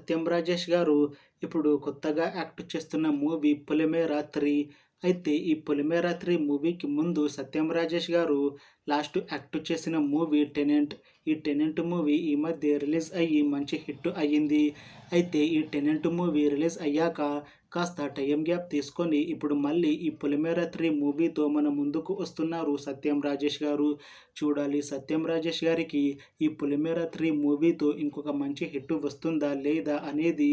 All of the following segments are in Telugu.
సత్యం రాజేష్ గారు ఇప్పుడు కొత్తగా యాక్ట్ చేస్తున్న మూవీ 'పొలిమేర 3'. అయితే ఈ 'పొలిమేర 3' మూవీకి ముందు సత్యం రాజేష్ గారు లాస్ట్ యాక్ట్ చేసిన మూవీ 'టెనెంట్'. ఈ 'టెనెంట్' మూవీ ఈ మధ్య రిలీజ్ అయ్యి మంచి హిట్ అయ్యింది. అయితే ఈ 'టెనెంట్' మూవీ రిలీజ్ అయ్యాక కాస్త టైం గ్యాప్ తీసుకొని ఇప్పుడు మళ్ళీ ఈ 'పొలిమేర 3' మూవీతో మన ముందుకు వస్తున్నారు సత్యం రాజేష్ గారు. చూడాలి సత్యం రాజేష్ గారికి ఈ 'పొలిమేర 3' మూవీతో ఇంకొక మంచి హిట్ వస్తుందా లేదా అనేది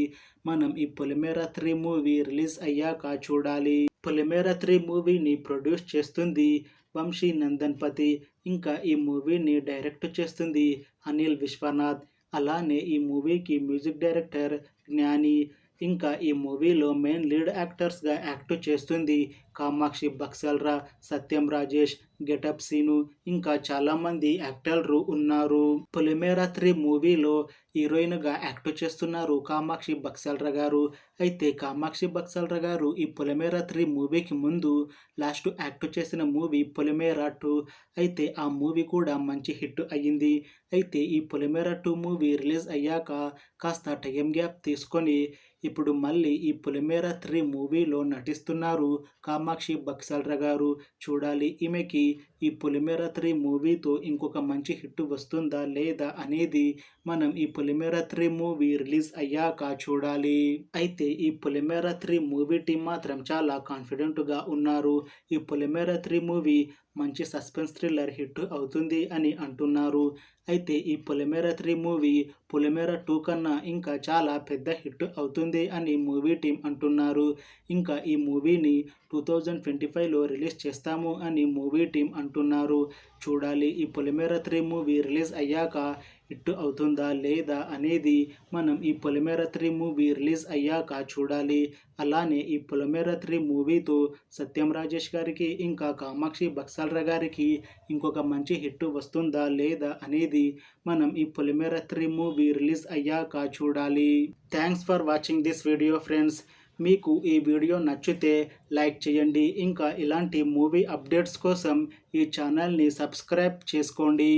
మనం ఈ 'పొలిమేర 3' మూవీ రిలీజ్ అయ్యాక చూడాలి. 'పొలిమేర 3' మూవీని ప్రొడ్యూస్ చేస్తుంది వంశీ నందన్పతి. ఇంకా ఈ మూవీని డైరెక్ట్ చేస్తుంది అనిల్ విశ్వనాథ్. అలానే ఈ మూవీకి మ్యూజిక్ డైరెక్టర్ జ్ఞాని. ఇంకా ఈ మూవీలో మెయిన్ లీడ్ యాక్టర్స్గా యాక్ట్ చేస్తుంది కామాక్షి బక్సల్రా, సత్యం రాజేష్, గెటప్ సీను, ఇంకా చాలామంది యాక్టర్లు ఉన్నారు. 'పొలిమేర 3' మూవీలో హీరోయిన్గా యాక్ట్ చేస్తున్నారు కామాక్షి బక్సల్రా గారు. అయితే కామాక్షి బక్సల్రా గారు ఈ 'పొలిమేర 3' మూవీకి ముందు లాస్ట్ యాక్ట్ చేసిన మూవీ 'పొలిమేర 2'. అయితే ఆ మూవీ కూడా మంచి హిట్ అయ్యింది. అయితే ఈ 'పొలిమేర 2' మూవీ రిలీజ్ అయ్యాక కాస్త టైం గ్యాప్ తీసుకొని ఇప్పుడు మళ్ళీ ఈ 'పొలిమేర 3' మూవీలో నటిస్తున్నారు కామాక్షి బక్సల్రా గారు. చూడాలి ఈమెకి ఈ 'పొలిమేర 3' మూవీతో ఇంకొక మంచి హిట్ వస్తుందా లేదా అనేది మనం ఈ 'పొలిమేర 3' మూవీ రిలీజ్ అయ్యాక చూడాలి. అయితే ఈ 'పొలిమేర 3' మూవీ టీం మాత్రం చాలా కాన్ఫిడెంట్గా ఉన్నారు. ఈ 'పొలిమేర 3' మూవీ మంచి సస్పెన్స్ థ్రిల్లర్ హిట్ అవుతుంది అని అంటున్నారు. అయితే ఈ 'పొలిమేర 3' మూవీ 'పొలిమేర 2' కన్నా ఇంకా చాలా పెద్ద హిట్ అవుతుంది అని మూవీ టీం అంటున్నారు. ఇంకా ఈ మూవీని 2025లో రిలీజ్ చేస్తాము అని మూవీ టీం అంటున్నారు. చూడాలి ఈ 'పొలిమేర 3' మూవీ రిలీజ్ అయ్యాక హిట్ అవుతుందా లేదా అనేది మనం ఈ 'పొలిమేర 3' మూవీ రిలీజ్ అయ్యాక చూడాలి. అలానే ఈ 'పొలిమేర 3' మూవీతో సత్యం రాజేష్ గారికి ఇంకా కామాక్షి బక్సల్రా గారికి ఇంకొక మంచి హిట్ వస్తుందా లేదా అనేది మనం ఈ 'పొలిమేర 3' మూవీ రిలీజ్ అయ్యాక చూడాలి. Thanks for watching this video friends. మీకు ఈ వీడియో నచ్చితే లైక్ చేయండి. ఇంకా ఇలాంటి మూవీ అప్డేట్స్ కోసం ఈ ఛానల్ని సబ్స్క్రైబ్ చేసుకోండి.